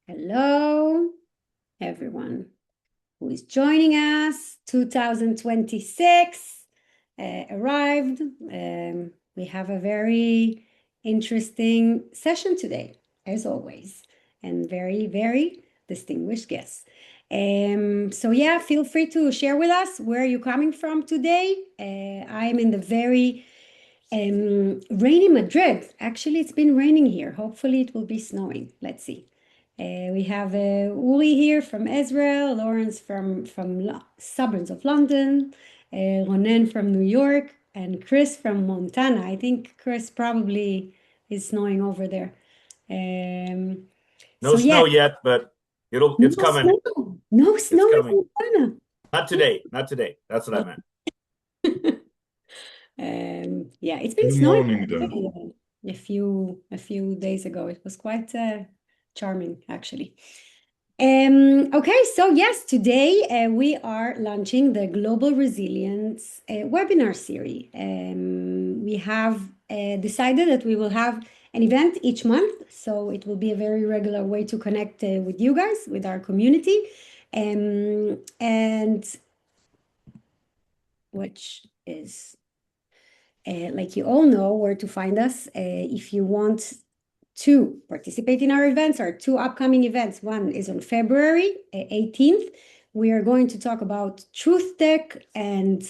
Hello, everyone who is joining us. 2026 arrived. We have a very interesting session today, as always, and very, very distinguished guests. So yeah, feel free to share with us where you're coming from today. I'm in the very rainy Madrid. Actually, it's been raining here. Hopefully, it will be snowing. Let's see. We have Uri here from Israel, Lawrence from suburbs of London, Ronen from New York, and Chris from Montana. I think Chris probably is snowing over there. No So yeah, snow yet, but it's no coming. snow, no It's snow coming. in Montana. Not today. Not today. That's what I meant. Yeah, it's been Good snowing morning there. a few days ago. It was quite charming, actually. Okay, so yes, today we are launching the Global Resilience webinar series. We have decided that we will have an event each month, so it will be a very regular way to connect with you guys, with our community, and which is like you all know where to find us. If you want to participate in our events, our two upcoming events. One is on February 18th. We are going to talk about truth tech and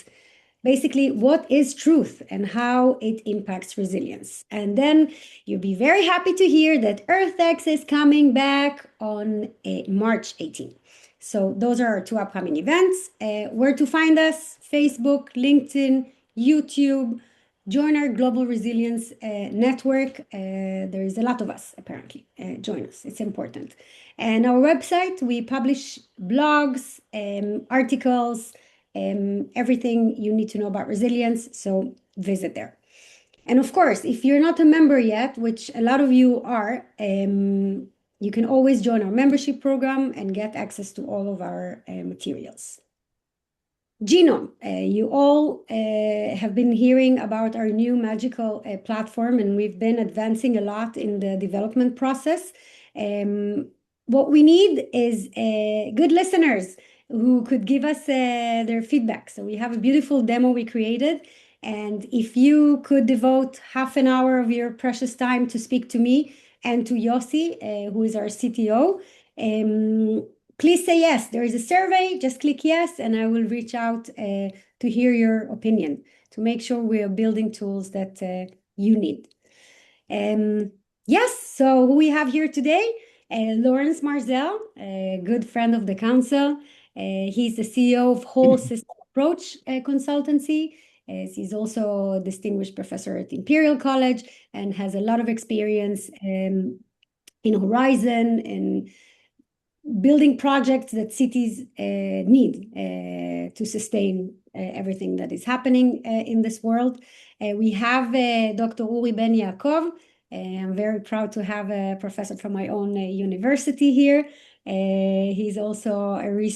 basically what is truth and how it impacts resilience. And then you'll be very happy to hear that EarthX is coming back on March 18th. So those are our two upcoming events. Where to find us: Facebook, LinkedIn, YouTube. Join our Global Resilience Network. There is a lot of us, apparently. Join us. It's important. And our website, we publish blogs, articles, everything you need to know about resilience. So visit there. And of course, if you're not a member yet, which a lot of you are, you can always join our membership program and get access to all of our materials. Genome, you all have been hearing about our new magical platform, and we've been advancing a lot in the development process. What we need is good listeners who could give us their feedback. So we have a beautiful demo we created, and if you could devote half an hour of your precious time to speak to me and to Yossi, who is our CTO, please say yes. There is a survey. Just click yes, and I will reach out to hear your opinion to make sure we are building tools that you need. Yes, so who we have here today? Lawrence Marzel, a good friend of the council. He's the CEO of Whole System Approach Consultancy. He's also a distinguished professor at Imperial College and has a lot of experience in Horizon and building projects that cities need to sustain everything that is happening in this world. We have Dr. Uri Ben Yaakov. I'm very proud to have a professor from my own university here. He's also a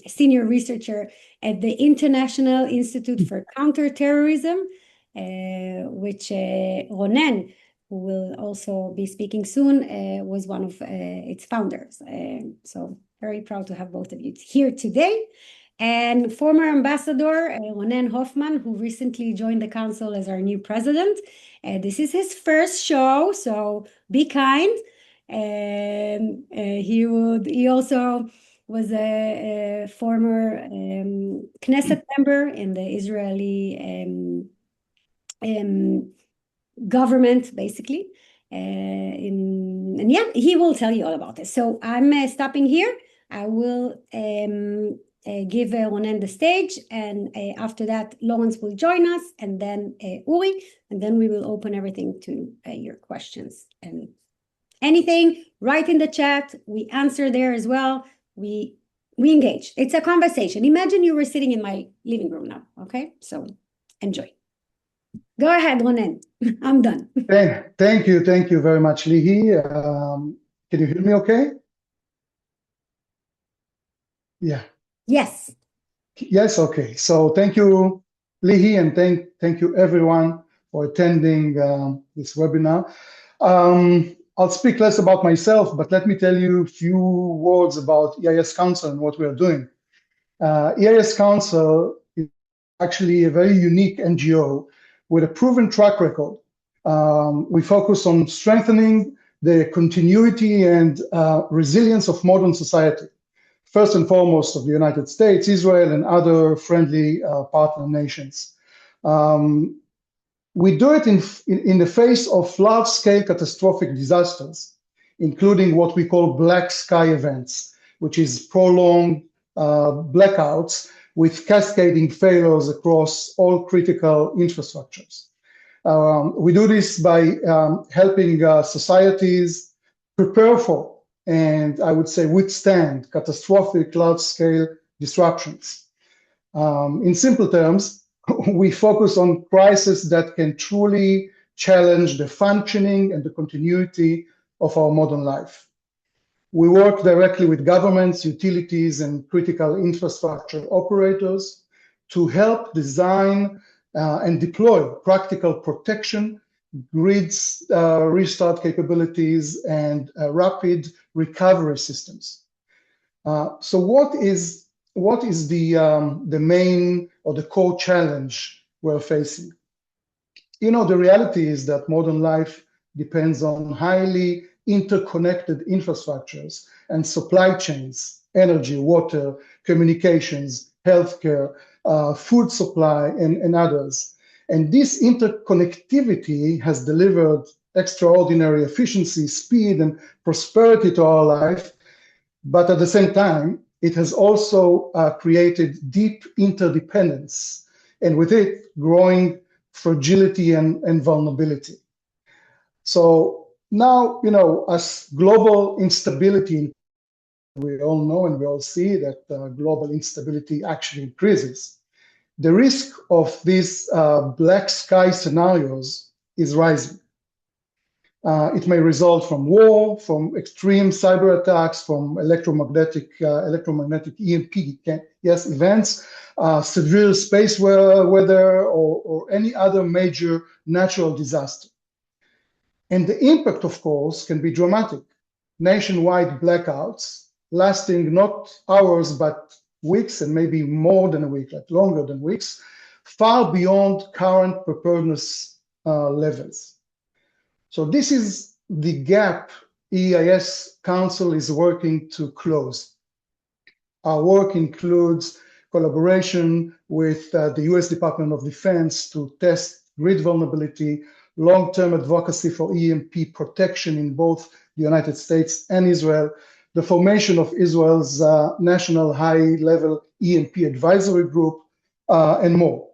senior researcher at the International Institute for Counterterrorism, which Ronen, who will also be speaking soon, was one of its founders. So very proud to have both of you here today. And former ambassador Ronen Hoffman, who recently joined the council as our new president. This is his first show, so be kind. He also was a former Knesset member in the Israeli government, basically. And yeah, he will tell you all about this. So I'm stopping here. I will give Ronen the stage, and after that, Lawrence will join us, and then Uri, and then we will open everything to your questions and anything. Write in the chat. We answer there as well. We engage. It's a conversation. Imagine you were sitting in my living room now. Okay, so enjoy. Go ahead, Ronen. I'm done. Thank you very much, Lihi. Can you hear me okay? Yeah. Yes. Yes, okay. So thank you, Lihi, and thank you everyone for attending this webinar. I'll speak less about myself, but let me tell you a few words about EIS Council and what we are doing. EIS Council is actually a very unique NGO with a proven track record. We focus on strengthening the continuity and resilience of modern society, first and foremost of the United States, Israel, and other friendly partner nations. We do it in the face of large-scale catastrophic disasters, including what we call black sky events, which is prolonged blackouts with cascading failures across all critical infrastructures. We do this by helping societies prepare for, and I would say withstand, catastrophic large-scale disruptions. In simple terms, we focus on crises that can truly challenge the functioning and the continuity of our modern life. We work directly with governments, utilities, and critical infrastructure operators to help design and deploy practical protection, grids, restart capabilities, and rapid recovery systems. So what is the main or the core challenge we're facing? The reality is that modern life depends on highly interconnected infrastructures and supply chains, energy, water, communications, healthcare, food supply, and others. And this interconnectivity has delivered extraordinary efficiency, speed, and prosperity to our life. But at the same time, it has also created deep interdependence, and with it, growing fragility and vulnerability. So now, as global instability, we all know and we all see that global instability actually increases. The risk of these black sky scenarios is rising. It may result from war, from extreme cyber attacks, from electromagnetic EMP events, severe space weather, or any other major natural disaster. And the impact, of course, can be dramatic. Nationwide blackouts lasting not hours, but weeks, and maybe more than a week, like longer than weeks, far beyond current preparedness levels. So this is the gap EIS Council is working to close. Our work includes collaboration with the US Department of Defense to test grid vulnerability, long-term advocacy for EMP protection in both the United States and Israel, the formation of Israel's national high-level EMP advisory group, and more.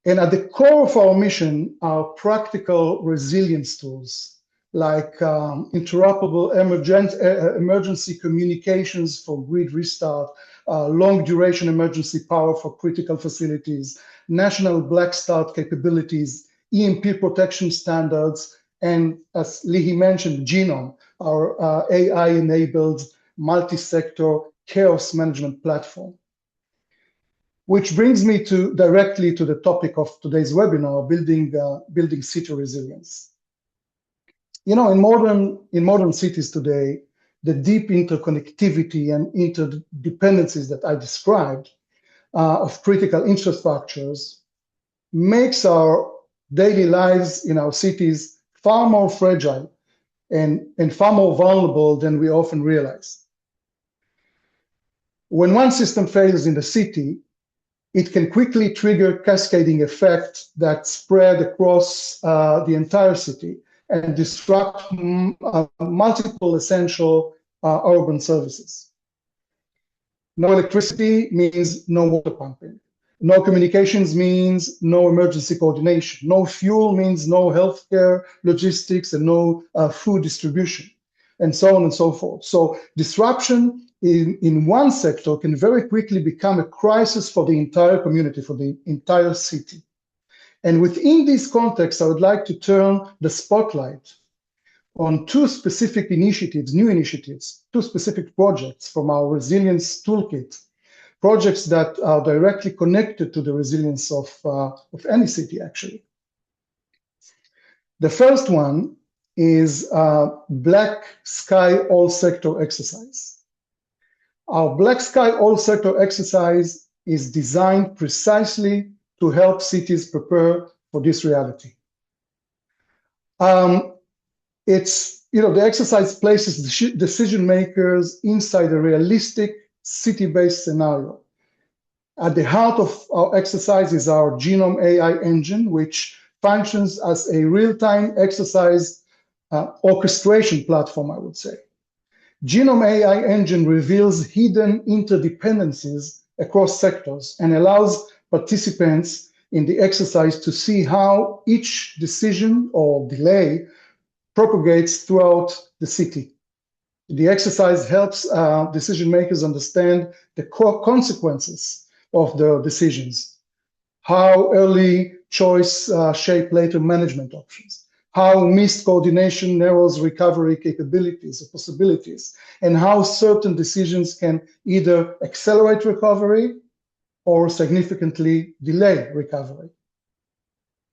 And at the core of our mission are practical resilience tools like interoperable emergency communications for grid restart, long-duration emergency power for critical facilities, national black start capabilities, EMP protection standards, and as Lihi mentioned, Genome, our AI-enabled multi-sector chaos management platform. Which brings me directly to the topic of today's webinar, building city resilience. In modern cities today, the deep interconnectivity and interdependencies that I described of critical infrastructures makes our daily lives in our cities far more fragile and far more vulnerable than we often realize. When one system fails in the city, it can quickly trigger cascading effect that spread across the entire city and disrupt multiple essential urban services. No electricity means no water pumping. No communications means no emergency coordination. No fuel means no healthcare, logistics, and no food distribution, and so on and so forth. So disruption in one sector can very quickly become a crisis for the entire community, for the entire city. And within this context, I would like to turn the spotlight on two specific initiatives, new initiatives, two specific projects from our resilience toolkit, projects that are directly connected to the resilience of any city, actually. The first one is a Black Sky All Sector exercise. Our Black Sky All Sector exercise is designed precisely to help cities prepare for this reality. The exercise places decision makers inside a realistic city-based scenario. At the heart of our exercise is our Genome AI engine, which functions as a real-time exercise orchestration platform, I would say. Genome AI engine reveals hidden interdependencies across sectors and allows participants in the exercise to see how each decision or delay propagates throughout the city. The exercise helps decision makers understand the core consequences of the decisions, how early choice shape later management options, how missed coordination narrows recovery capabilities or possibilities, and how certain decisions can either accelerate recovery or significantly delay recovery.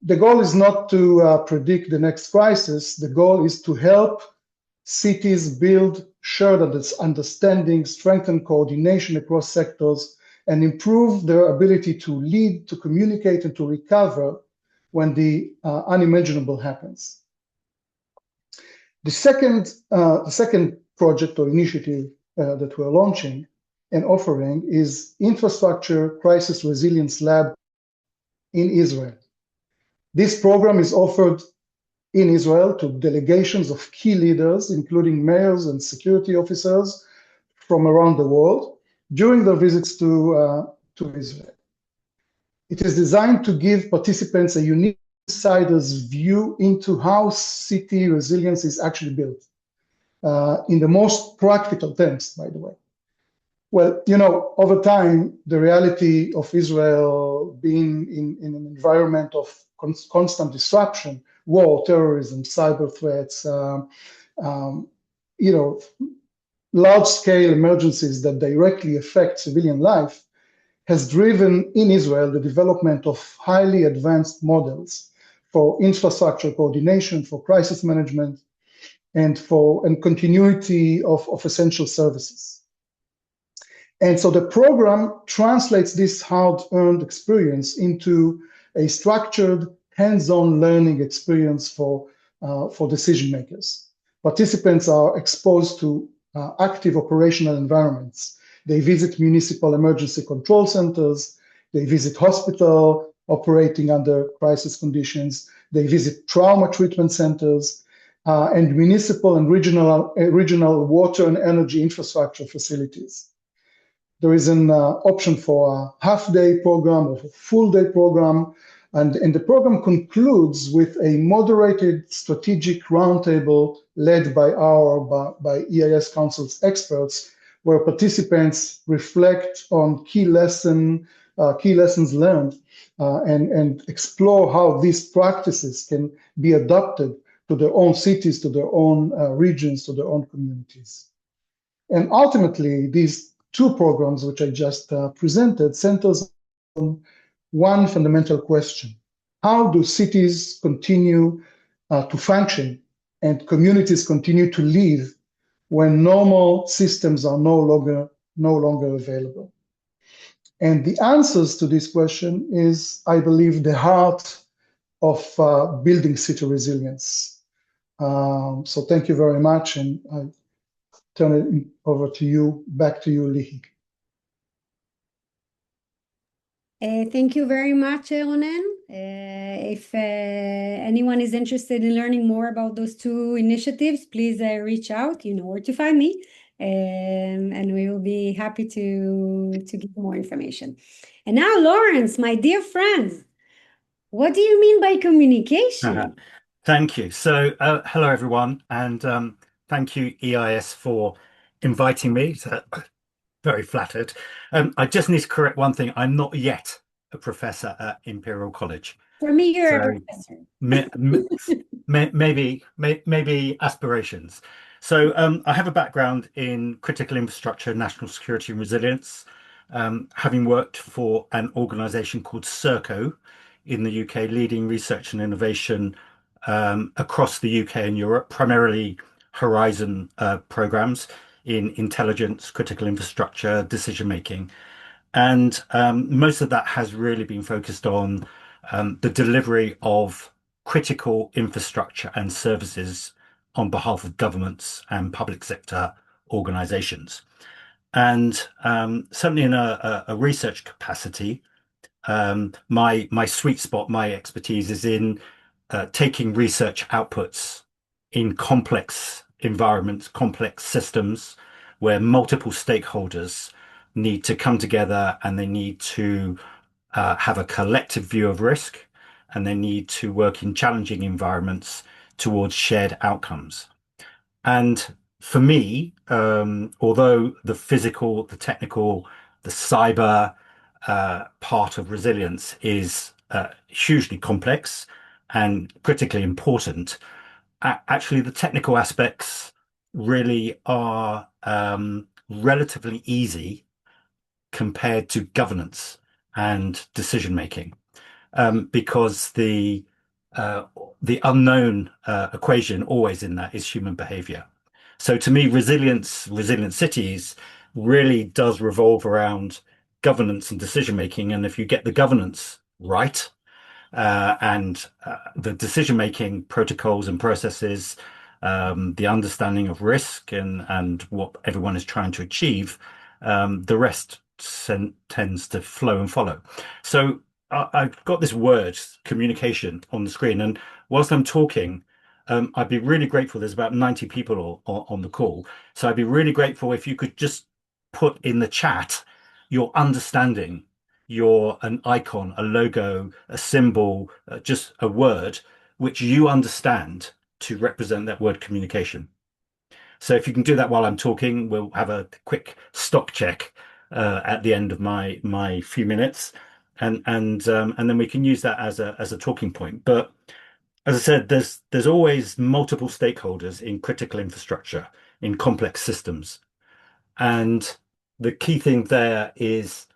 The goal is not to predict the next crisis. The goal is to help cities build shared understanding, strengthen coordination across sectors, and improve their ability to lead, to communicate, and to recover when the unimaginable happens. The second project or initiative that we're launching and offering is Infrastructure Crisis Resilience Lab in Israel. This program is offered in Israel to delegations of key leaders, including mayors and security officers from around the world, during their visits to Israel. It is designed to give participants a unique insider's view into how city resilience is actually built, in the most practical terms, by the way. Well, over time, the reality of Israel being in an environment of constant disruption, war, terrorism, cyber threats, large-scale emergencies that directly affect civilian life, has driven in Israel the development of highly advanced models for infrastructure coordination, for crisis management, and continuity of essential services. And so the program translates this hard-earned experience into a structured, hands-on learning experience for decision makers. Participants are exposed to active operational environments. They visit municipal emergency control centers. They visit hospital operating under crisis conditions. They visit trauma treatment centers and municipal and regional water and energy infrastructure facilities. There is an option for a half-day program or a full-day program, and the program concludes with a moderated strategic roundtable led by EIS Council's experts, where participants reflect on key lessons learned and explore how these practices can be adapted to their own cities, to their own regions, to their own communities. And ultimately, these two programs, which I just presented, centers on one fundamental question: how do cities continue to function and communities continue to live when normal systems are no longer available? And the answers to this question is, I believe, the heart of building city resilience. So thank you very much, and I turn it over to you, back to you, Lihi. Thank you very much, Ronen. If anyone is interested in learning more about those two initiatives, please reach out. You know where to find me, and we will be happy to give more information. And now, Lawrence, my dear friend, what do you mean by communication? Thank you. So, hello, everyone, and thank you, EIS, for inviting me. So, very flattered. I just need to correct one thing. I'm not yet a professor at Imperial College. For me, you're a professor. Maybe aspirations. So I have a background in critical infrastructure, national security and resilience, having worked for an organization called Serco in the UK, leading research and innovation across the UK and Europe, primarily Horizon programs in intelligence, critical infrastructure, decision making. And most of that has really been focused on the delivery of critical infrastructure and services on behalf of governments and public sector organizations. And certainly in a research capacity, my sweet spot, my expertise is in taking research outputs in complex environments, complex systems, where multiple stakeholders need to come together and they need to have a collective view of risk and they need to work in challenging environments towards shared outcomes. And for me, although the physical, the technical, the cyber part of resilience is hugely complex and critically important, actually the technical aspects really are relatively easy compared to governance and decision making, because the unknown equation always in that is human behavior. So to me, resilient cities really does revolve around governance and decision making. And if you get the governance right, and the decision-making protocols and processes, the understanding of risk and what everyone is trying to achieve, the rest tends to flow and follow. So I've got this word, communication, on the screen, and whilst I'm talking, I'd be really grateful. There's about 90 people on the call, so I'd be really grateful if you could just put in the chat your understanding, an icon, a logo, a symbol, just a word which you understand to represent that word communication. So if you can do that while I'm talking, we'll have a quick stock check at the end of my few minutes, and then we can use that as a talking point. But as I said, there's always multiple stakeholders in critical infrastructure, in complex systems. And the key thing there is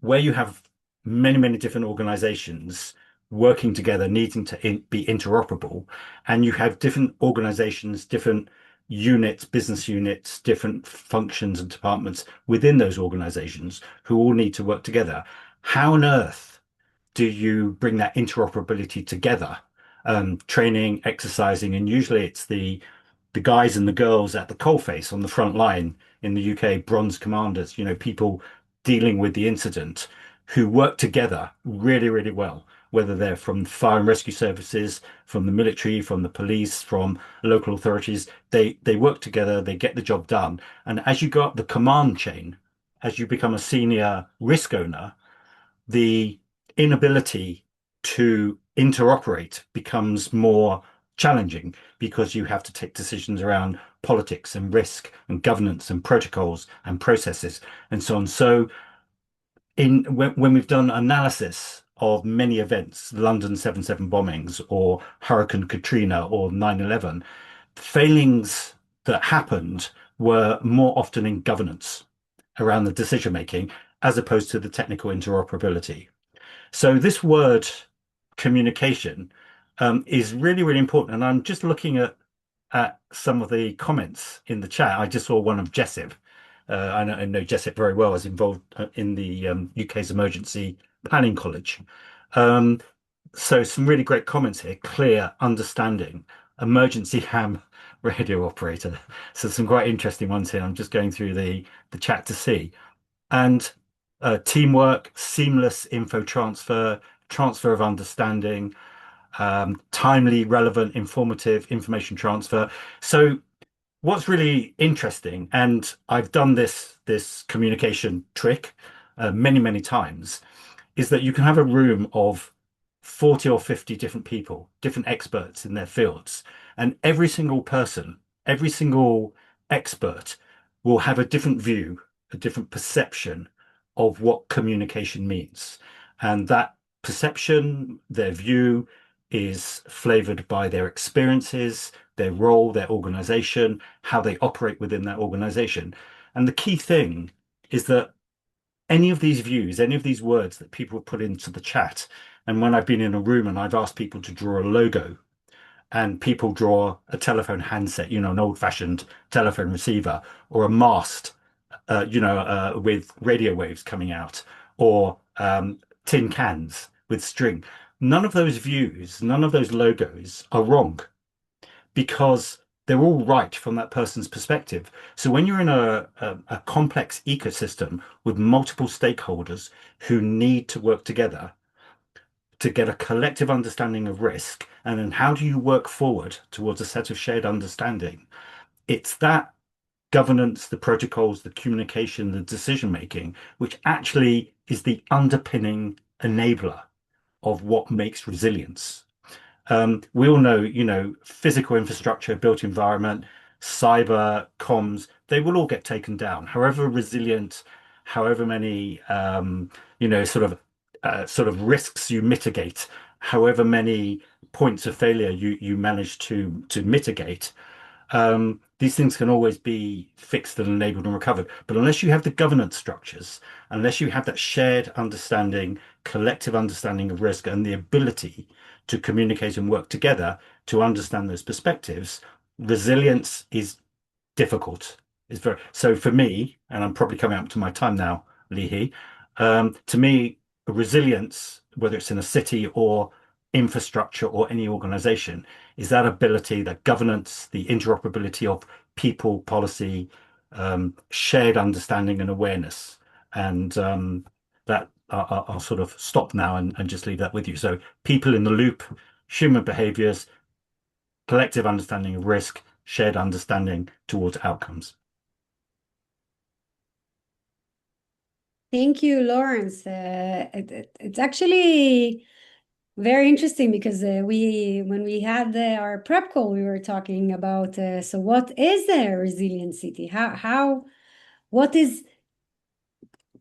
where you have many, many different organizations working together, needing to be interoperable, and you have different organizations, different units, business units, different functions and departments within those organizations who all need to work together. How on earth do you bring that interoperability together? Training, exercising, and usually it's the guys and the girls at the coalface on the front line in the UK, bronze commanders, people dealing with the incident who work together really, really well, whether they're from fire and rescue services, from the military, from the police, from local authorities. They work together, they get the job done. And as you go up the command chain, as you become a senior risk owner, the inability to interoperate becomes more challenging because you have to take decisions around politics and risk and governance and protocols and processes and so on. So when we've done analysis of many events, London 7/7 bombings or Hurricane Katrina or 9/11, failings that happened were more often in governance around the decision making as opposed to the technical interoperability. So this word communication is really, really important. And I'm just looking at some of the comments in the chat. I just saw one of Jessup. I know Jessup very well. I was involved in the UK's Emergency Planning College. So some really great comments here. Clear, understanding, emergency ham radio operator. So some quite interesting ones here. I'm just going through the chat to see. And teamwork, seamless info transfer, transfer of understanding, timely, relevant, informative information transfer. So what's really interesting, and I've done this communication trick many, many times, is that you can have a room of 40 or 50 different people, different experts in their fields, and every single person, every single expert will have a different view, a different perception of what communication means. And that perception, their view, is flavored by their experiences, their role, their organization, how they operate within that organization. And the key thing is that any of these views, any of these words that people put into the chat, and when I've been in a room and I've asked people to draw a logo, and people draw a telephone handset, an old-fashioned telephone receiver, or a mast, with radio waves coming out, or tin cans with string. None of those views, none of those logos are wrong because they're all right from that person's perspective. So when you're in a complex ecosystem with multiple stakeholders who need to work together to get a collective understanding of risk, and then how do you work forward towards a set of shared understanding? It's that governance, the protocols, the communication, the decision making, which actually is the underpinning enabler of what makes resilience. We all know, physical infrastructure, built environment, cyber, comms, they will all get taken down. However resilient, however many, sort of risks you mitigate, however many points of failure you manage to mitigate, these things can always be fixed and enabled and recovered. But unless you have the governance structures, unless you have that shared understanding, collective understanding of risk, and the ability to communicate and work together to understand those perspectives, resilience is difficult. So for me, and I'm probably coming up to my time now, Lihi, to me, resilience, whether it's in a city or infrastructure or any organization, is that ability, that governance, the interoperability of people, policy, shared understanding and awareness. And that I'll sort of stop now and just leave that with you. So people in the loop, human behaviors, collective understanding of risk, shared understanding towards outcomes. Thank you, Lawrence. It's actually very interesting because when we had our prep call, we were talking about so what is a resilient city? What is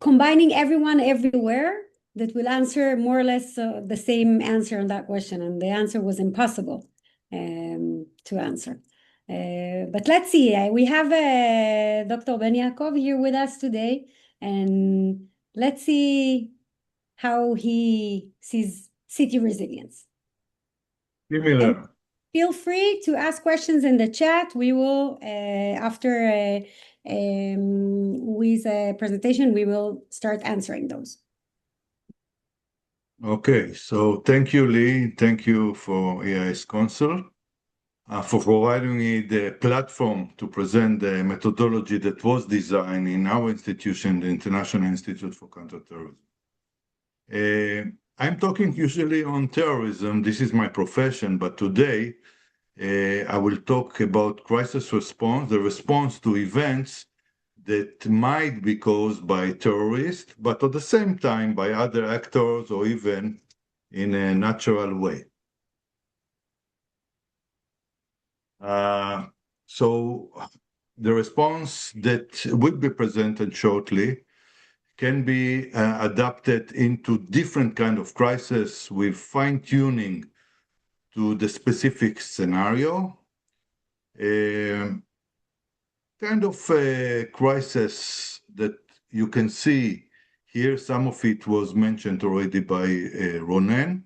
combining everyone everywhere that will answer more or less the same answer on that question, and the answer was impossible to answer. But let's see. We have Dr. Ben Yaakov here with us today, and let's see how he sees city resilience. Similar. Feel free to ask questions in the chat. We will, after with a presentation, we will start answering those. Okay, so thank you, Lee. Thank you for EIS Council for providing me the platform to present the methodology that was designed in our institution, the International Institute for Counterterrorism. I'm talking usually on terrorism. This is my profession, but today I will talk about crisis response, the response to events that might be caused by terrorists, but at the same time by other actors or even in a natural way. So the response that will be presented shortly can be adapted into different kind of crisis with fine-tuning to the specific scenario. Kind of a crisis that you can see here, some of it was mentioned already by Ronen.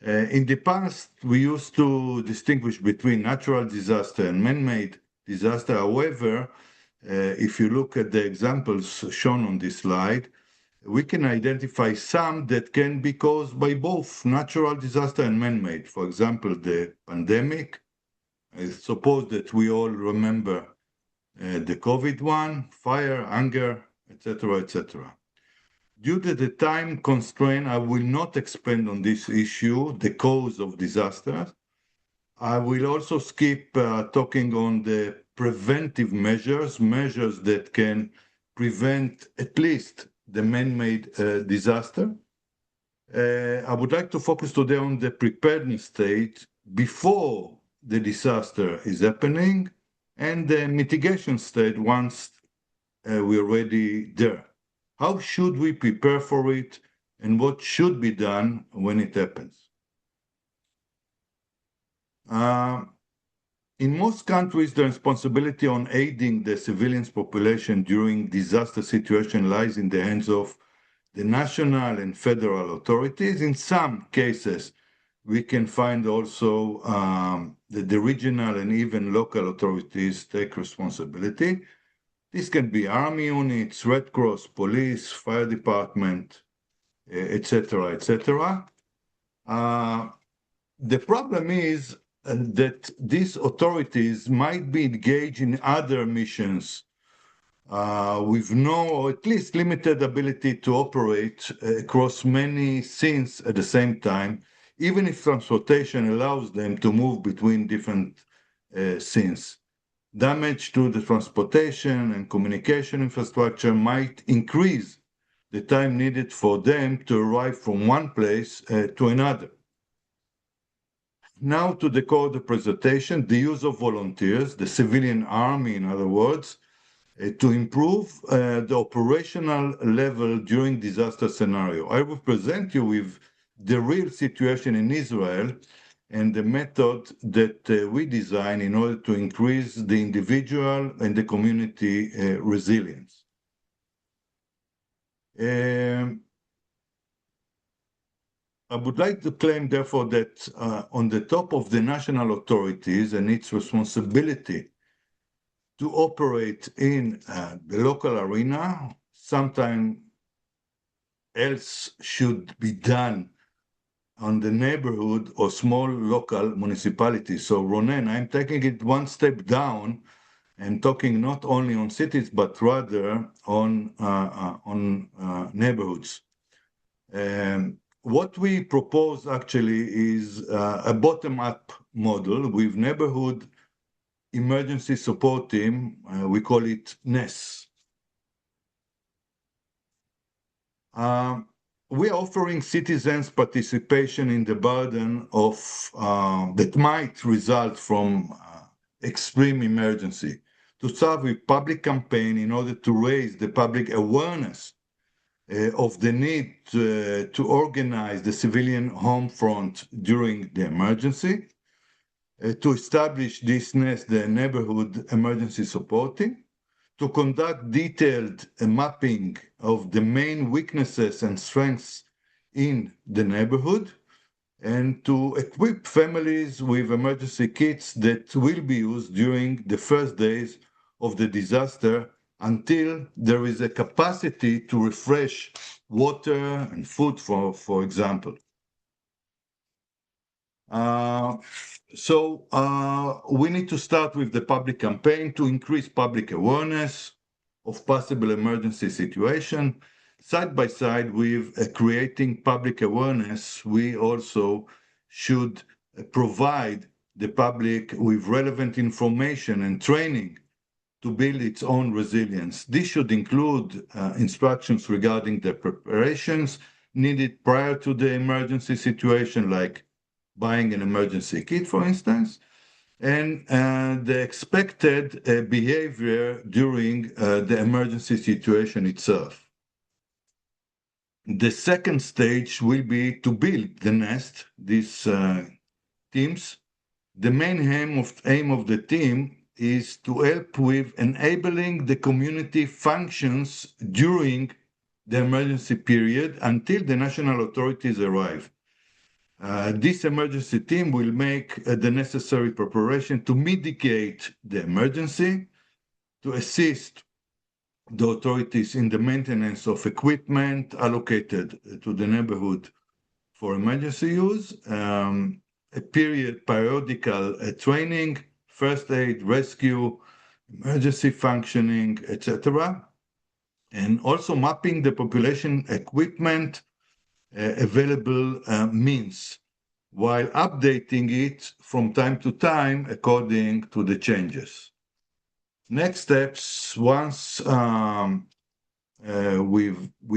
In the past, we used to distinguish between natural disaster and man-made disaster. However, if you look at the examples shown on this slide, we can identify some that can be caused by both natural disaster and man-made. For example, the pandemic. I suppose that we all remember the COVID one, fire, hunger, etc., etc. Due to the time constraint, I will not expand on this issue, the cause of disasters. I will also skip talking on the preventive measures that can prevent at least the man-made disaster. I would like to focus today on the preparedness state before the disaster is happening and the mitigation state once we're already there. How should we prepare for it and what should be done when it happens? In most countries, the responsibility on aiding the civilians population during disaster situation lies in the hands of the national and federal authorities. In some cases, we can find also that the regional and even local authorities take responsibility. This can be army units, Red Cross, police, fire department, etc., etc. The problem is that these authorities might be engaged in other missions with no, or at least limited ability to operate across many scenes at the same time, even if transportation allows them to move between different scenes. Damage to the transportation and communication infrastructure might increase the time needed for them to arrive from one place to another. Now to the core of the presentation, the use of volunteers, the civilian army, in other words, to improve the operational level during disaster scenario. I will present you with the real situation in Israel and the method that we design in order to increase the individual and the community resilience. I would like to claim, therefore, that on the top of the national authorities and its responsibility to operate in the local arena, sometime else should be done on the neighborhood or small local municipalities. So Ronen, I'm taking it one step down and talking not only on cities, but rather on neighborhoods. What we propose actually is a bottom-up model with neighborhood emergency support team. We call it NES. We are offering citizens participation in the burden of that might result from extreme emergency, to start with public campaign in order to raise the public awareness of the need to organize the civilian home front during the emergency, to establish this NES, the Neighborhood Emergency Support Team, to conduct detailed mapping of the main weaknesses and strengths in the neighborhood, and to equip families with emergency kits that will be used during the first days of the disaster until there is a capacity to refresh water and food, for example. So we need to start with the public campaign to increase public awareness of possible emergency situation. Side by side with creating public awareness, we also should provide the public with relevant information and training to build its own resilience. This should include instructions regarding the preparations needed prior to the emergency situation, like buying an emergency kit, for instance, and the expected behavior during the emergency situation itself. The second stage will be to build the nest, these teams. The main aim of the team is to help with enabling the community functions during the emergency period until the national authorities arrive. This emergency team will make the necessary preparation to mitigate the emergency, to assist the authorities in the maintenance of equipment allocated to the neighborhood for emergency use, periodical training, first aid, rescue, emergency functioning, etc. And also mapping the population equipment available means, while updating it from time to time according to the changes. Next steps, once we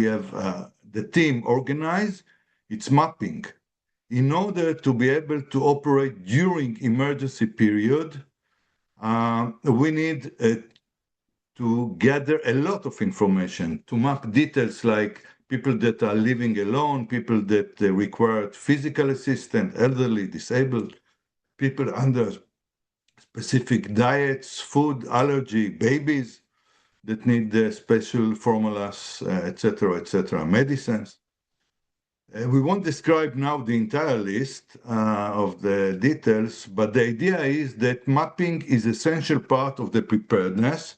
have the team organized, it's mapping. In order to be able to operate during emergency period, we need to gather a lot of information to map details like people that are living alone, people that require physical assistance, elderly, disabled, people under specific diets, food, allergy, babies that need special formulas, etc., medicines. We won't describe now the entire list of the details, but the idea is that mapping is essential part of the preparedness.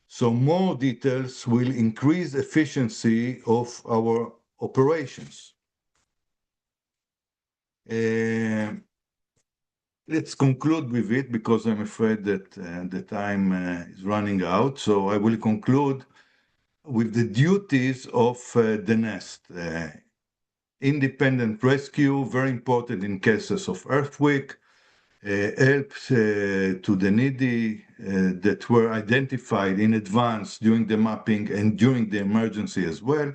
So more details will increase efficiency of our operations. Let's conclude with it because I'm afraid that the time is running out. So I will conclude with the duties of the nest. Independent rescue, very important in cases of earthquake, help to the needy that were identified in advance during the mapping and during the emergency as well.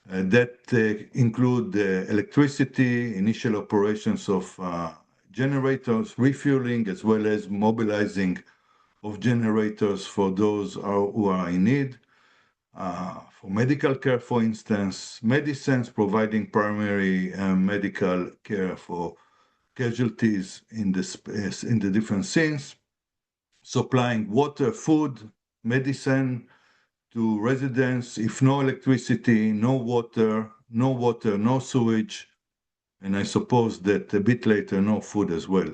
That include electricity, initial operations of generators, refueling, as well as mobilizing of generators for those who are in need. For medical care, for instance, medicines, providing primary medical care for casualties in the different scenes, supplying water, food, medicine to residents. If no electricity, no water, no sewage, and I suppose that a bit later, no food as well.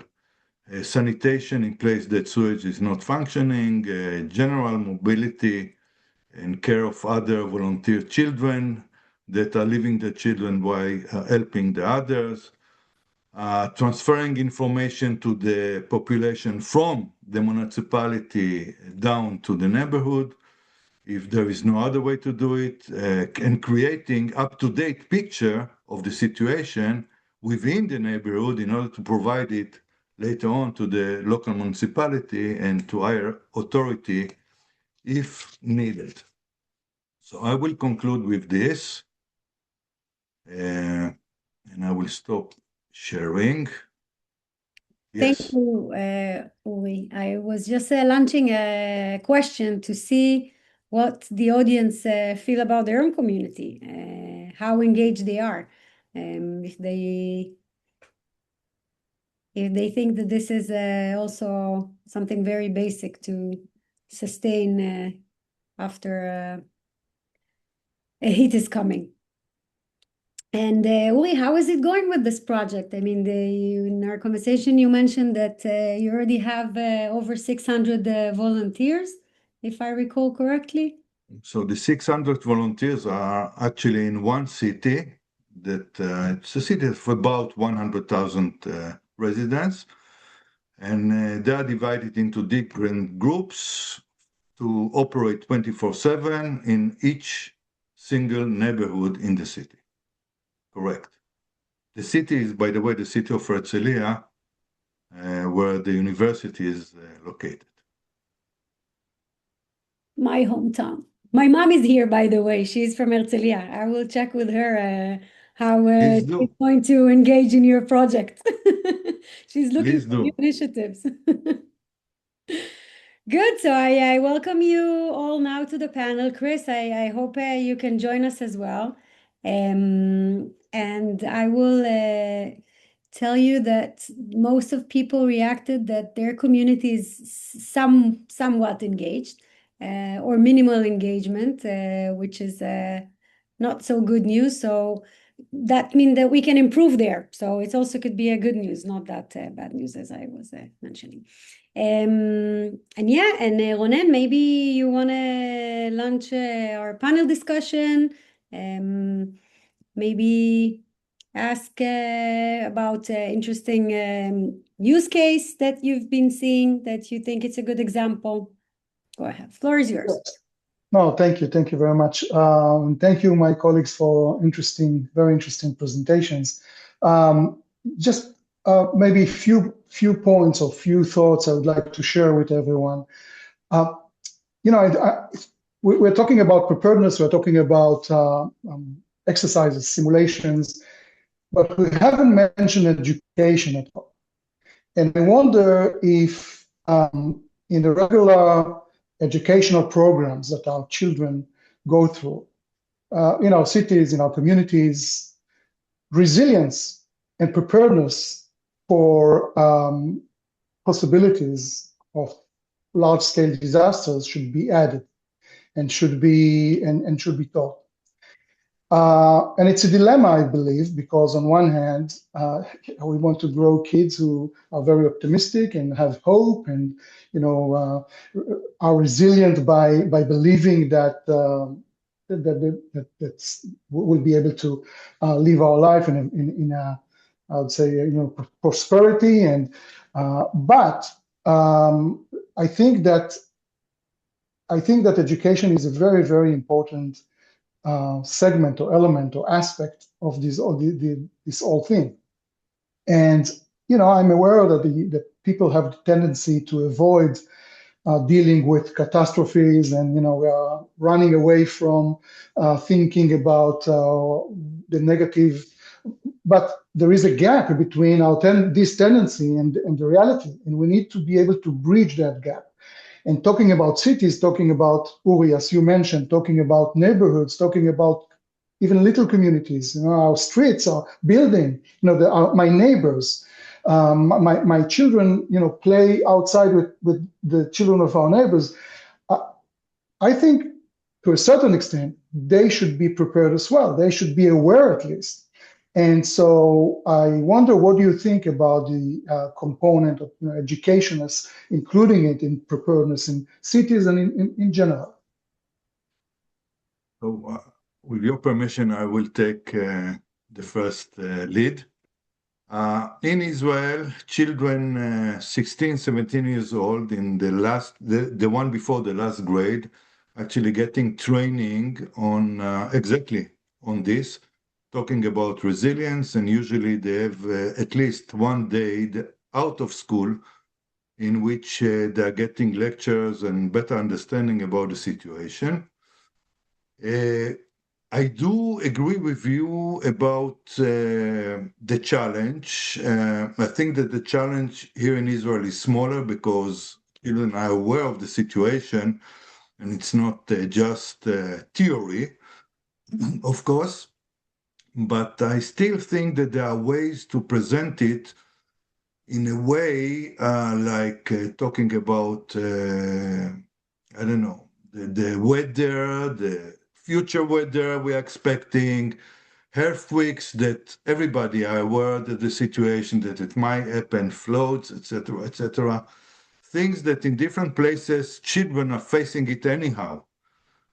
Sanitation in place that sewage is not functioning, general mobility and care of other volunteer children that are leaving the children while helping the others, transferring information to the population from the municipality down to the neighborhood, if there is no other way to do it, and creating up-to-date picture of the situation within the neighborhood in order to provide it later on to the local municipality and to higher authority if needed. So I will conclude with this, and I will stop sharing. Thank Yes. you, Uri. I was just launching a question to see what the audience feel about their own community, how engaged they are, if they think that this is also something very basic to sustain after a heat is coming. And Uri, how is it going with this project? I mean, in our conversation, you mentioned that you already have over 600 volunteers, if I recall correctly. So the 600 volunteers are actually in one city that it's a city of about 100,000 residents, and they are divided into different groups to operate 24/7 in each single neighborhood in the city. Correct. The city is, by the way, the city of Herzliya, where the university is located. My hometown. My mom is here, by the way. She's from Herzliya. I will check with her how Please she's do. going to engage in your project. She's looking Please for new do. initiatives. Good. So I welcome you all now to the panel. Chris, I hope you can join us as well. And I will tell you that most of people reacted that their community is somewhat engaged or minimal engagement, which is not so good news. So that means that we can improve there. So it also could be a good news, not that bad news as I was mentioning. And yeah, and Ronen, maybe you want to launch our panel discussion. Maybe ask about interesting use case that you've been seeing that you think it's a good example. Go ahead, floor is yours. No, thank you very much. Thank you, my colleagues, for very interesting presentations. Just maybe a few points or few thoughts I would like to share with everyone. We're talking about preparedness. We're talking about exercises, simulations, but we haven't mentioned education at all. And I wonder if in the regular educational programs that our children go through, in our cities, in our communities, resilience and preparedness for possibilities of large-scale disasters should be added and should be taught. And it's a dilemma, I believe, because on one hand, we want to grow kids who are very optimistic and have hope, and are resilient by believing that we'll be able to live our life in a, I would say, prosperity. And but I think that education is a very, very important segment or element or aspect of this whole thing. And I'm aware that people have the tendency to avoid dealing with catastrophes, and we are running away from thinking about the negative. But there is a gap between this tendency and the reality, and we need to be able to bridge that gap. And talking about cities, talking about Uri, as you mentioned, talking about neighborhoods, talking about even little communities, our streets, our building, my neighbors, my children, play outside with the children of our neighbors. I think to a certain extent, they should be prepared as well. They should be aware at least. And so I wonder, what do you think about the component of education, as including it in preparedness in cities and in general? So, with your permission, I will take the first lead. In Israel, children 16, 17 years old in the one before the last grade, actually getting training on exactly on this, talking about resilience, and usually they have at least one day out of school in which they're getting lectures and better understanding about the situation. I do agree with you about the challenge. I think that the challenge here in Israel is smaller because children are aware of the situation, and it's not just theory, of course. But I still think that there are ways to present it in a way like talking about, I don't know, the weather, the future weather we are expecting, earthquakes, that everybody are aware that the situation, that it might happen, floods, etc., etc. Things that in different places children are facing it anyhow.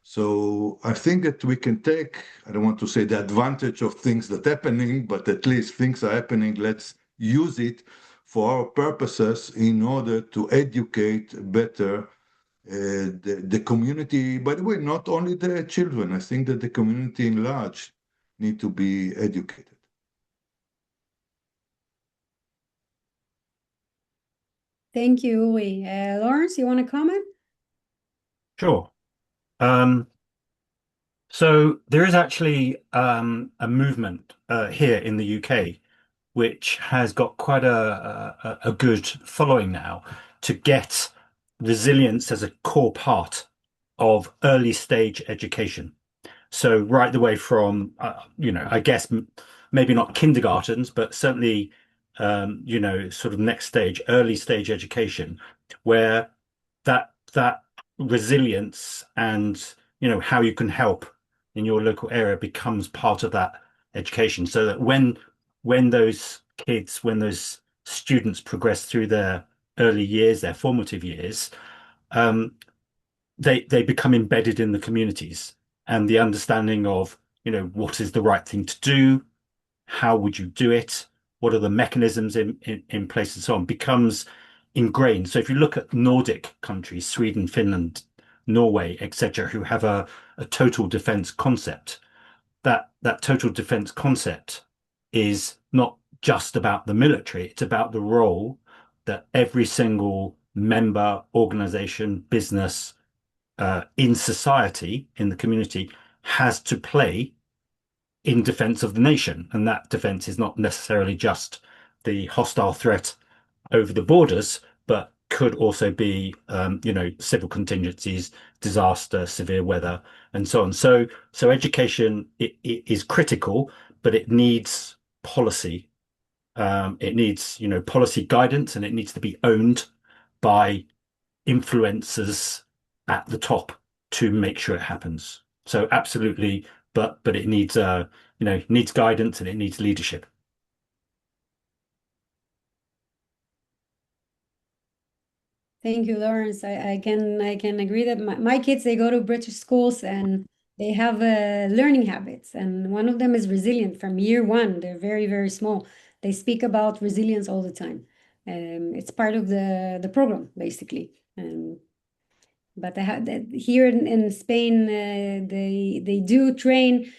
So I think that we can take, I don't want to say the advantage of things that are happening, but at least things are happening. Let's use it for our purposes in order to educate better the community. By the way, not only the children, I think that the community in large need to be educated. Thank you, Uri. Lawrence, you want to comment? Sure. So there is actually a movement here in the UK which has got quite a good following now, to get resilience as a core part of early stage education. So right the way from, I guess maybe not kindergartens, but certainly, sort of next stage, early stage education, where that resilience and, how you can help in your local area becomes part of that education. So that when those kids, when those students progress through their early years, their formative years, they become embedded in the communities, and the understanding of, what is the right thing to do, how would you do it, what are the mechanisms in place, and so on, becomes ingrained. So if you look at Nordic countries, Sweden, Finland, Norway, etc., who have a total defense concept, that total defense concept is not just about the military, it's about the role that every single member, organization, business, in society, in the community, has to play in defense of the nation. And that defense is not necessarily just the hostile threat over the borders, but could also be, civil contingencies, disaster, severe weather, and so on. So education it is critical, but it needs policy. It needs, policy guidance, and it needs to be owned by influencers at the top to make sure it happens. So absolutely, but it needs needs guidance and it needs leadership. Thank you, Lawrence. I can agree that my kids, they go to British schools and they have learning habits, and one of them is resilient from year one. They're very, very small. They speak about resilience all the time. It's part of the program, basically. But here in Spain, they do train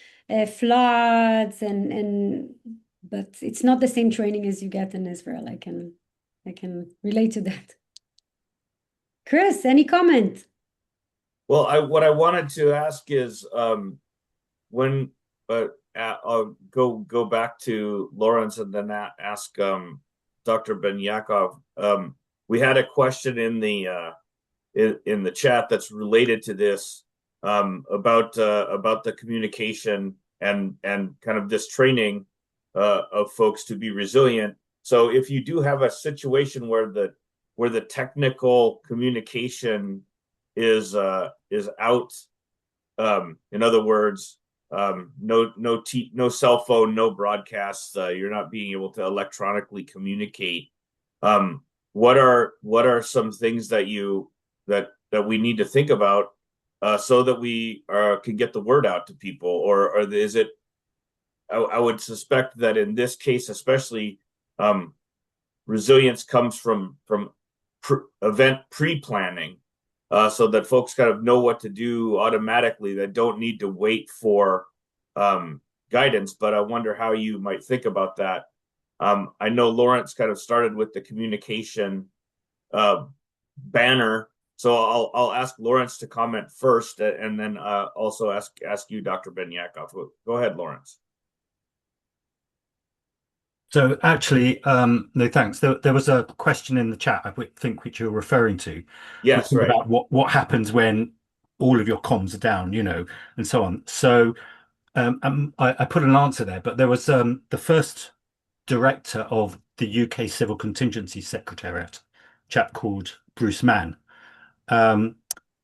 floods but it's not the same training as you get in Israel. I can relate to that. Chris, any comment? Well, what I wanted to ask is when I'll go back to Lawrence and then ask Dr. Ben Yaakov. We had a question in the chat that's related to this about the communication and kind of this training of folks to be resilient. So if you do have a situation where the technical communication is out, in other words, no cell phone, no broadcasts, you're not being able to electronically communicate. What are some things that we need to think about so that we can get the word out to people, or is it? I would suspect that in this case, especially, resilience comes from event pre-planning, so that folks kind of know what to do automatically, that don't need to wait for guidance. But I wonder how you might think about that. I know Lawrence kind of started with the communication banner, so I'll ask Lawrence to comment first, and then also ask you, Dr. Ben Yaakov. Go ahead, Lawrence. So actually, no, thanks. There was a question in the chat, I think, which you're referring to. Yes, right. About what happens when all of your comms are down, and so on. So I put an answer there, but there was the first director of the UK Civil Contingency Secretariat, a chap called Bruce Mann,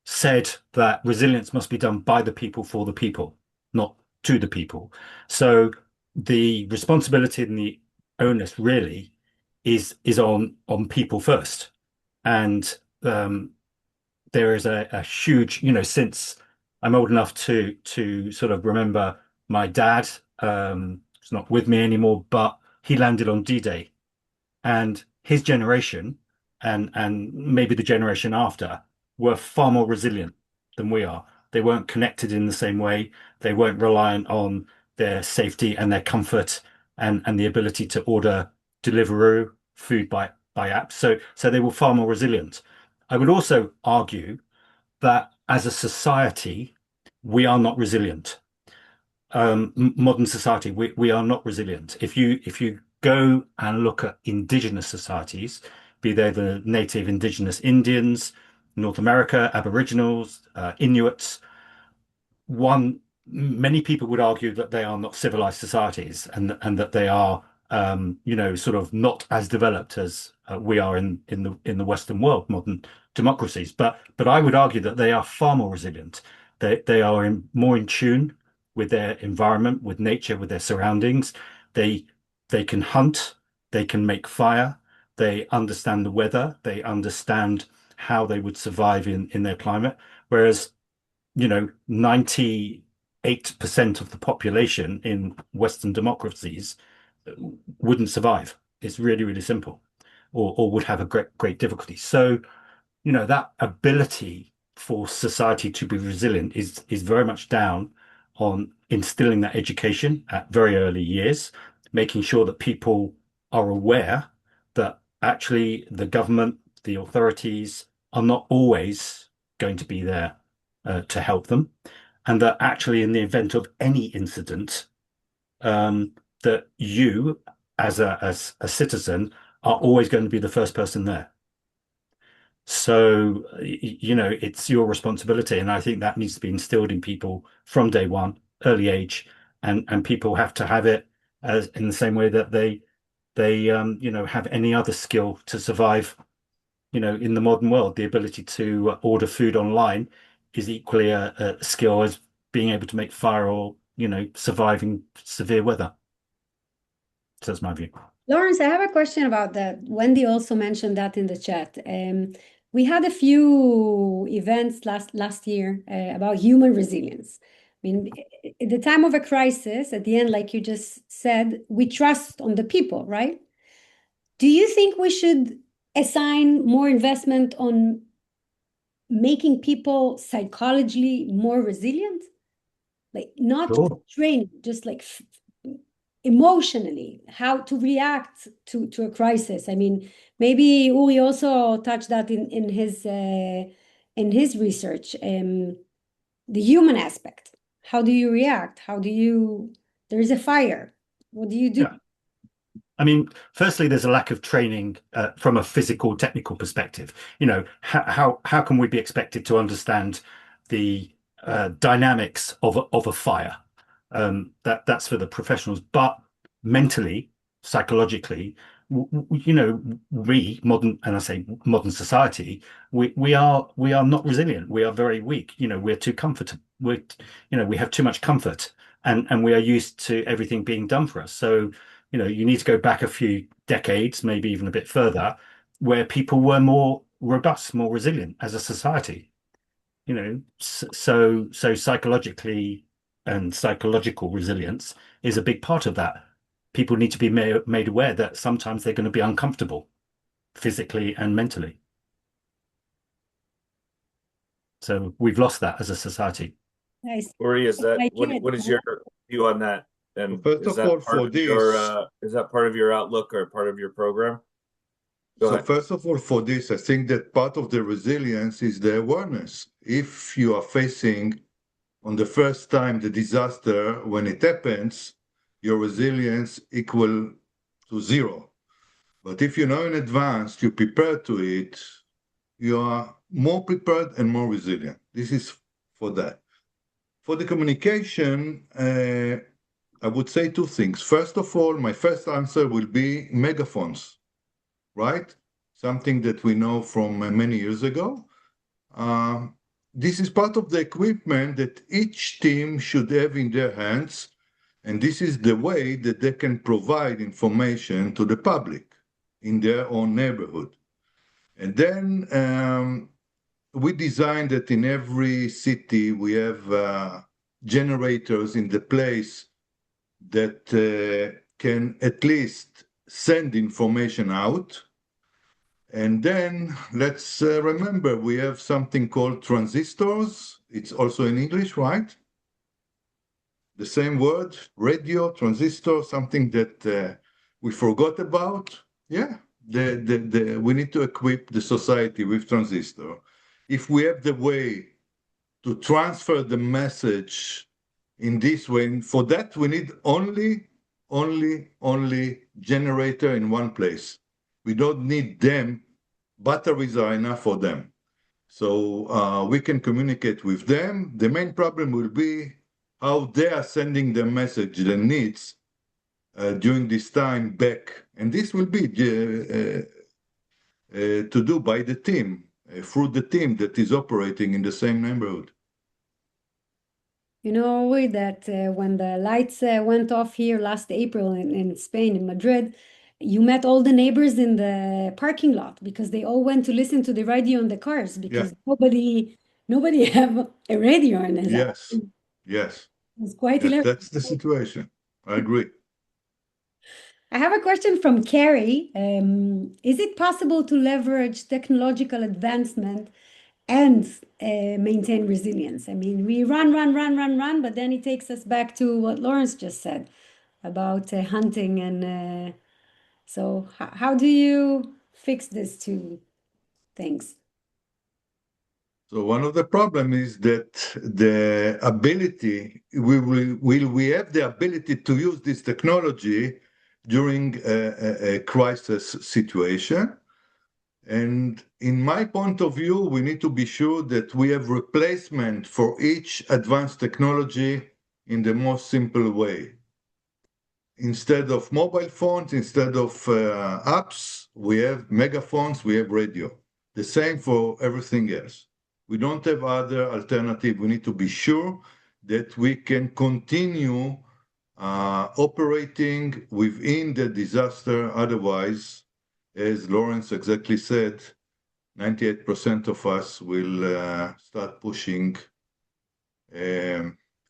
said that resilience must be done by the people for the people, not to the people. So the responsibility and the onus really is on people first. And there is a huge, since I'm old enough to sort of remember my dad, he's not with me anymore, but he landed on D-Day, and his generation and maybe the generation after were far more resilient than we are. They weren't connected in the same way. They weren't reliant on their safety and their comfort and the ability to order Deliveroo food by apps. So they were far more resilient. I would also argue that as a society, we are not resilient. Modern society, we are not resilient. If you go and look at indigenous societies, be they the native indigenous Indians, North America, Aboriginals, Inuits, many people would argue that they are not civilized societies, and that they are sort of not as developed as we are in the Western world, modern democracies. But I would argue that they are far more resilient. They are more in tune with their environment, with nature, with their surroundings. They can hunt, they can make fire, they understand the weather, they understand how they would survive in their climate. Whereas 98% of the population in Western democracies wouldn't survive. It's really, really simple, or would have a great difficulty. So, that ability for society to be resilient is very much down on instilling that education at very early years, making sure that people are aware that actually the government, the authorities are not always going to be there to help them, and that actually in the event of any incident, that you as a citizen are always going to be the first person there. So it's your responsibility, and I think that needs to be instilled in people from day one, early age, and people have to have it as in the same way that they have any other skill to survive. In the modern world, the ability to order food online is equally a skill as being able to make fire surviving severe weather. So that's my view. Lawrence, I have a question about that. Wendy also mentioned that in the chat. We had a few events last year about human resilience. I mean, at the time of a crisis, at the end, like you just said, we trust on the people, right? Do you think we should assign more investment on making people psychologically more resilient? Like not Sure. training, just like emotionally, how to react to a crisis. I mean, maybe Uri also touched that in his research. The human aspect. How do you react? There is a fire. What do you do? Yeah. I mean, firstly, there's a lack of training from a physical, technical perspective. How can we be expected to understand the dynamics of a fire? That's for the professionals, but mentally, psychologically, we modern, and I say modern society, we are not resilient. We are very weak. We're too comfortable. We have too much comfort, and we are used to everything being done for us. So, you need to go back a few decades, maybe even a bit further, where people were more robust, more resilient as a society. So psychologically and psychological resilience is a big part of that. People need to be made aware that sometimes they're going to be uncomfortable physically and mentally. So we've lost that as a society. Nice. Uri, what is your view on that? And First is of all, that part for of this, is that part of your outlook or part of your program? Go so ahead. first of all, for this, I think that part of the resilience is the awareness. If you are facing on the first time the disaster, when it happens, your resilience equal to zero. But if you know in advance, you prepare to it, you are more prepared and more resilient. This is for that. For the communication, I would say two things. First of all, my first answer will be megaphones, right? Something that we know from many years ago. This is part of the equipment that each team should have in their hands, and this is the way that they can provide information to the public in their own neighborhood. And then we designed that in every city we have generators in the place that can at least send information out. And then let's remember, we have something called transistors. It's also in English, right? The same word, radio, transistor, something that we forgot about. Yeah, we need to equip the society with transistor. If we have the way to transfer the message in this way, for that we need only generator in one place. We don't need them. Batteries are enough for them. So we can communicate with them. The main problem will be how they are sending the message, the needs during this time back. And this will be to do by the team, through the team that is operating in the same neighborhood. You know, that when the lights went off here last April in Spain, in Madrid, you met all the neighbors in the parking lot because they all went to listen to the radio in the cars because nobody have a radio in his house. Yes. It was quite hilarious. That's the situation. I agree. I have a question from Carrie. Is it possible to leverage technological advancement and maintain resilience? I mean, we run, but then it takes us back to what Lawrence just said about hunting. And so how do you fix these two things? So one of the problems is that the ability, will we have the ability to use this technology during a crisis situation? And in my point of view, we need to be sure that we have replacement for each advanced technology in the most simple way. Instead of mobile phones, instead of apps, we have megaphones, we have radio. The same for everything else. We don't have other alternative. We need to be sure that we can continue operating within the disaster. Otherwise, as Lawrence exactly said, 98% of us will start pushing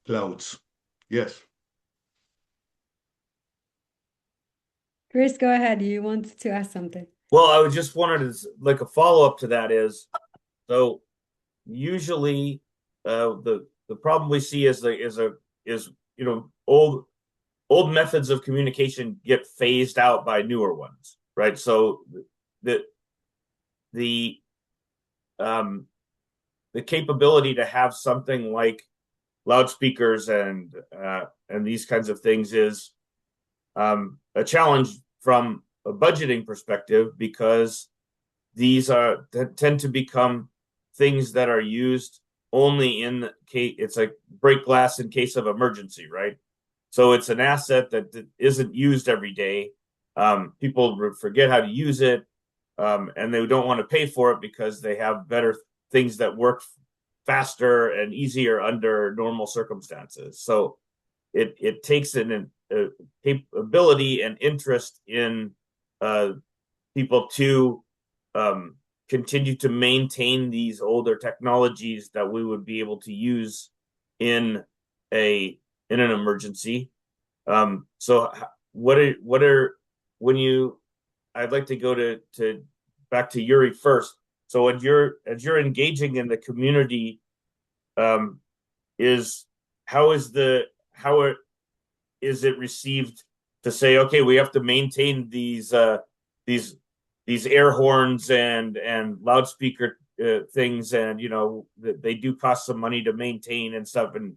clouds. Yes. Chris, go ahead. You wanted to ask something. Well, I was just wondering, like a follow-up to that is, so usually the problem we see is old methods of communication get phased out by newer ones, right? So the the capability to have something like loudspeakers and these kinds of things is a challenge from a budgeting perspective, because these tend to become things that are used only in case it's like break glass in case of emergency, right? So it's an asset that isn't used every day. People forget how to use it, and they don't want to pay for it because they have better things that work faster and easier under normal circumstances. So it takes an capability and interest in people to continue to maintain these older technologies that we would be able to use in an emergency. So what are when you I'd like to go to back to Yuri first. So as you're engaging in the community, is how is it received to say, okay, we have to maintain these air horns and loudspeaker things, and they do cost some money to maintain and stuff, and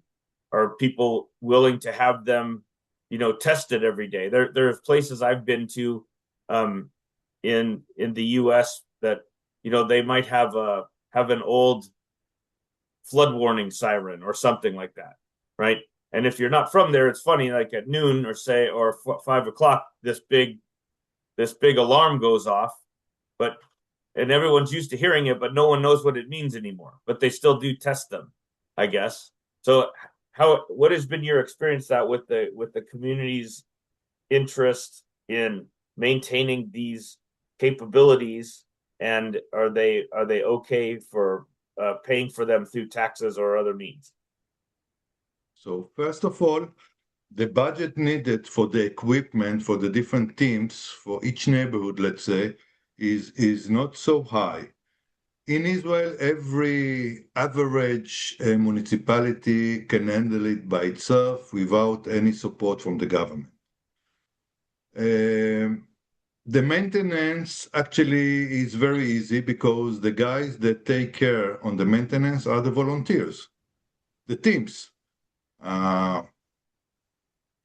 are people willing to have them tested every day? There's places I've been to in the US that they might have an old flood warning siren or something like that, right? And if you're not from there, it's funny, like at noon or 5 o'clock, this big alarm goes off, and everyone's used to hearing it, but no one knows what it means anymore. But they still do test them, I guess. So what has been your experience with the community's interest in maintaining these capabilities, and are they okay for paying for them through taxes or other means? So first of all, the budget needed for the equipment for the different teams for each neighborhood, let's say, is not so high. In Israel, every average municipality can handle it by itself without any support from the government. The maintenance actually is very easy because the guys that take care on the maintenance are the volunteers, the teams.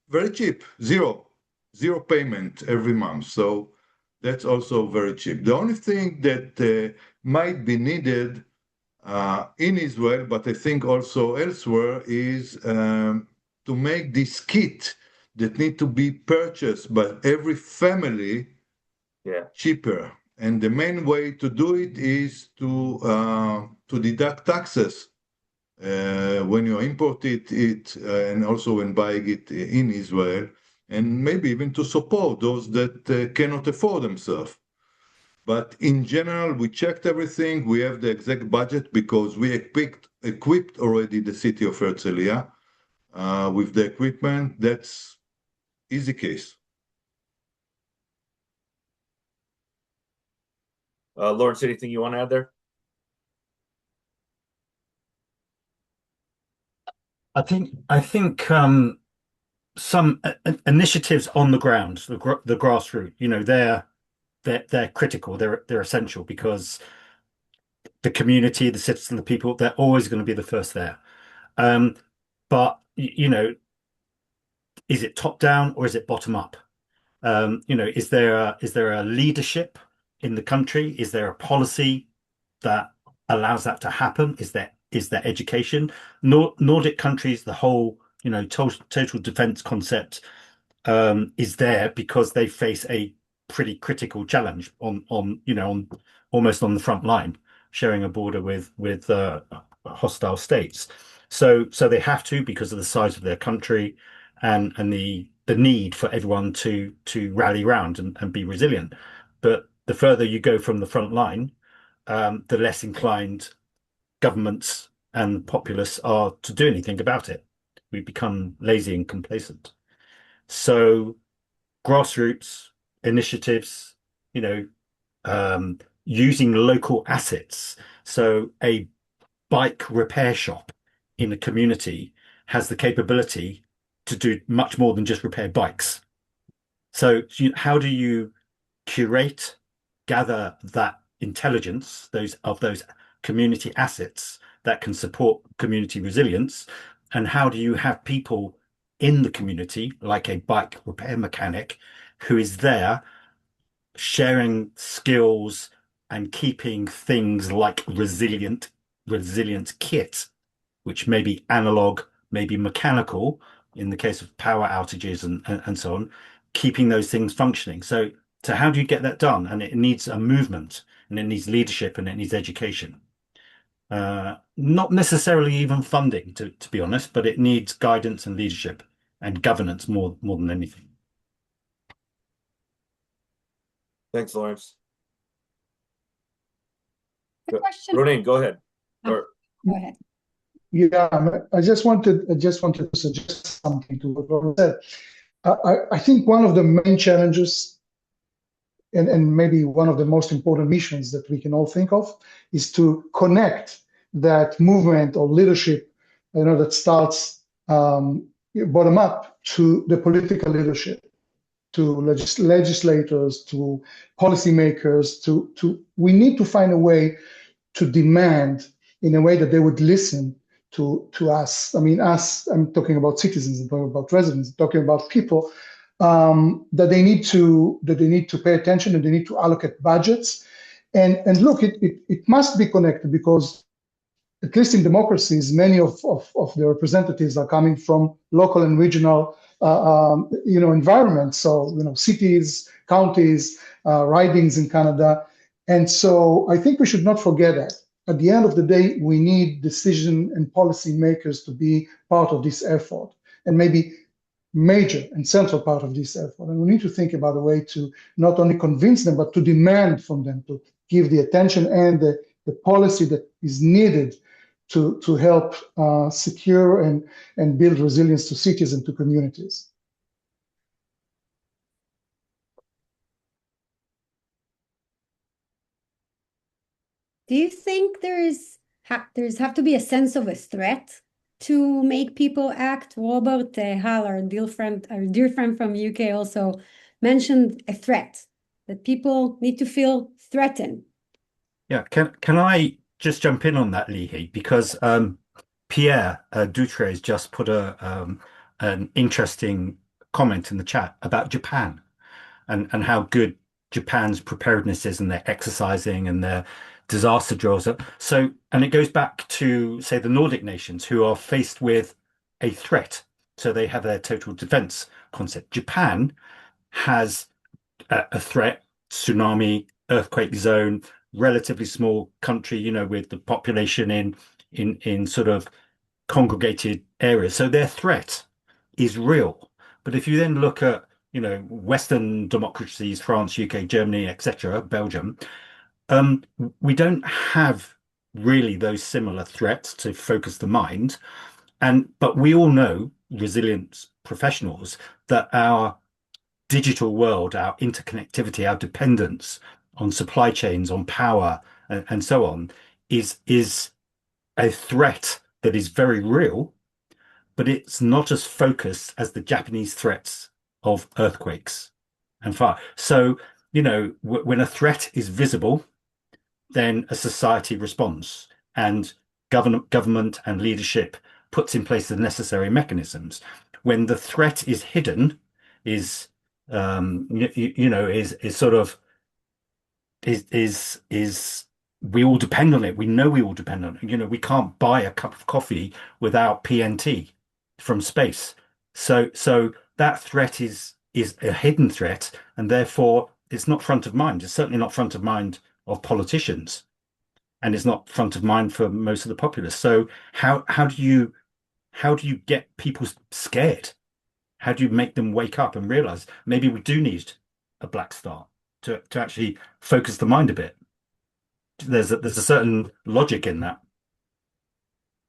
Very cheap, zero payment every month. So that's also very cheap. The only thing that might be needed in Israel, but I think also elsewhere, is to make this kit that need to be purchased by every family cheaper. And the main way to do it is to deduct taxes when you import it and also when buying it in Israel, and maybe even to support those that cannot afford themselves. But in general, we checked everything. We have the exact budget because we equipped already the city of Herzliya with the equipment. That's easy case. Lawrence, anything you want to add there? I think some initiatives on the ground, the grassroots, they're critical. They're essential because the community, the citizens, the people, they're always going to be the first there. But is it top down or is it bottom up? Is there a leadership in the country? Is there a policy that allows that to happen? Is there education? Nordic countries, the whole total defense concept is there because they face a pretty critical challenge on almost on the front line, sharing a border with hostile states. So they have to, because of the size of their country and the need for everyone to rally round and be resilient. But the further you go from the front line, the less inclined governments and populace are to do anything about it. We become lazy and complacent. So grassroots initiatives, you know, using local assets. So a bike repair shop in a community has the capability to do much more than just repair bikes. So how do you curate, gather that intelligence, those community assets that can support community resilience, and how do you have people in the community, like a bike repair mechanic, who is there sharing skills and keeping things like resilient kit, which may be analog, maybe mechanical in the case of power outages and so on, keeping those things functioning. So how do you get that done? And it needs a movement, and it needs leadership, and it needs education. Not necessarily even funding, to be honest, but it needs guidance and leadership and governance more than anything. Thanks, Lawrence. The question. Ronen, go ahead. Go ahead. Yeah, I just wanted to suggest something to what Ron said. I think one of the main challenges, and maybe one of the most important missions that we can all think of, is to connect that movement or leadership, that starts bottom up, to the political leadership, to legislators, to policymakers. We need to find a way to demand in a way that they would listen to us. I mean, us, I'm talking about citizens, I'm talking about residents, I'm talking about people, that they need to pay attention, and they need to allocate budgets. And look, it must be connected, because at least in democracies, many of the representatives are coming from local and regional environments. So, cities, counties, ridings in Canada. And so I think we should not forget that. At the end of the day, we need decision and policy makers to be part of this effort, and maybe major and central part of this effort. And we need to think about a way to not only convince them, but to demand from them to give the attention and the policy that is needed to help secure and build resilience to cities and to communities. Do you think there's have to be a sense of a threat to make people act? Robert Hall, our dear friend from UK, also mentioned a threat, that people need to feel threatened. Yeah, can I just jump in on that, Lihi? Because Pierre Dutre has just put an interesting comment in the chat about Japan and how good Japan's preparedness is, and their exercising and their disaster drills. So, and it goes back to, say, the Nordic nations, who are faced with a threat. So they have their total defense concept. Japan has a threat, tsunami, earthquake zone, relatively small country, with the population in sort of congregated areas. So their threat is real. But if you then look at, Western democracies, France, UK, Germany, etc., Belgium, we don't have really those similar threats to focus the mind. But we all know, resilient professionals, that our digital world, our interconnectivity, our dependence on supply chains, on power, and so on, is a threat that is very real, but it's not as focused as the Japanese threats of earthquakes and fire. So, when a threat is visible, then a society responds, and government and leadership puts in place the necessary mechanisms. When the threat is hidden, is sort of is we all depend on it. We know we all depend on it. We can't buy a cup of coffee without PNT from space. So that threat is a hidden threat, and therefore it's not front of mind. It's certainly not front of mind of politicians, and it's not front of mind for most of the populace. So how do you how do you get people scared? How do you make them wake up and realize maybe we do need a black start to actually focus the mind a bit? There's a certain logic in that.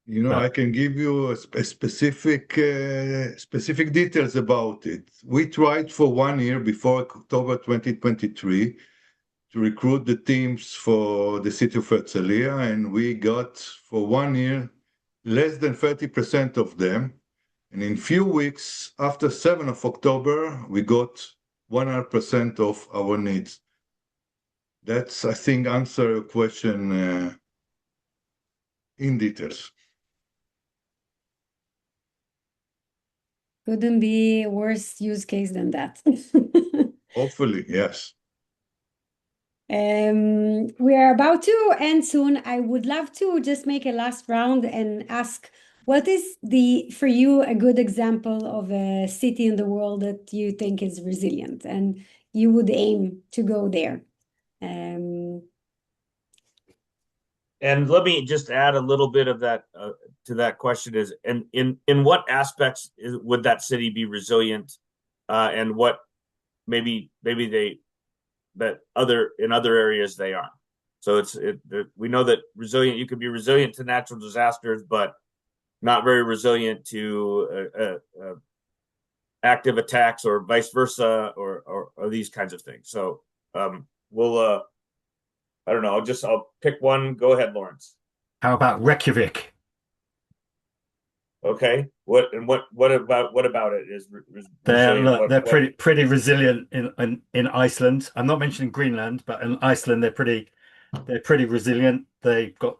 I can give you a specific details about it. We tried for 1 year before October 2023 to recruit the teams for the city of Herzliya, and we got for 1 year less than 30% of them. And in few weeks after 7th of October, we got 100% of our needs. That's, I think, answer your question in details. Couldn't be a worse use case than that. Hopefully, yes. We are about to end soon. I would love to just make a last round and ask, what is for you a good example of a city in the world that you think is resilient and you would aim to go there? And let me just add a little bit of that to that question is, and in what aspects would that city be resilient, and what maybe they that in other areas they aren't. So we know that you could be resilient to natural disasters, but not very resilient to active attacks or vice versa, or these kinds of things. So we'll I don't know. I'll pick one. Go ahead, Lawrence. How about Reykjavik? Okay. What about it is resilient? They're pretty resilient in Iceland. I'm not mentioning Greenland, but in Iceland they're pretty resilient. They've got,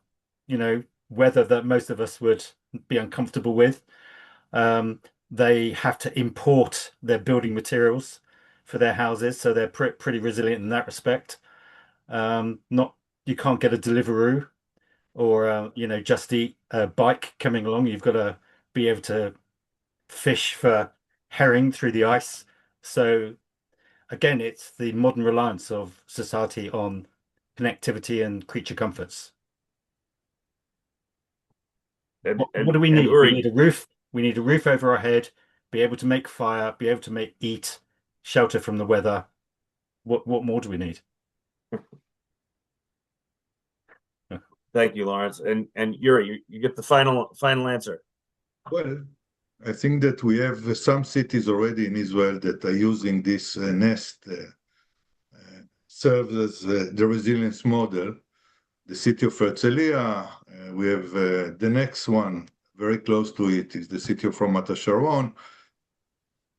weather that most of us would be uncomfortable with. They have to import their building materials for their houses, so they're pretty resilient in that respect. You can't get a Deliveroo or Just Eat a bike coming along. You've got to be able to fish for herring through the ice. So again, it's the modern reliance of society on connectivity and creature comforts. What do we need? We need a roof. We need a roof over our head, be able to make fire, be able to eat, shelter from the weather. What more do we need? Thank you, Lawrence. And Yuri, you get the final answer. Well, I think that we have some cities already in Israel that are using this nest serves as the resilience model. The city of Herzliya, we have the next one very close to it is the city of Ramat HaSharon.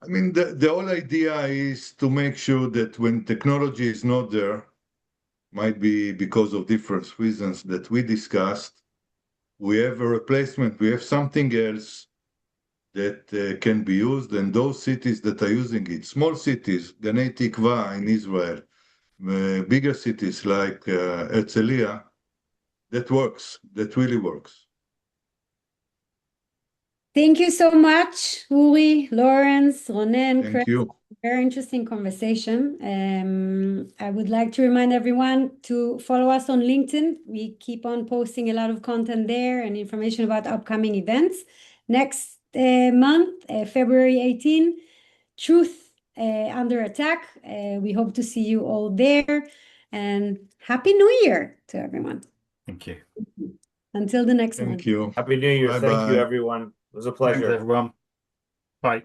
I mean, the whole idea is to make sure that when technology is not there, might be because of different reasons that we discussed, we have a replacement, we have something else that can be used, and those cities that are using it, small cities, Ganei Tikva in Israel, bigger cities like Herzliya, that works, that really works. Thank you so much, Uri, Lawrence, Ronen, Chris. Thank you. Very interesting conversation. I would like to remind everyone to follow us on LinkedIn. We keep on posting a lot of content there and information about upcoming events. Next month, February 18, Truth Under Attack. We hope to see you all there. And Happy New Year to everyone. Thank you. Until the next one. Thank you. Happy New Year. Bye-bye. Thank you, everyone. It was a pleasure. Thanks, everyone. Bye.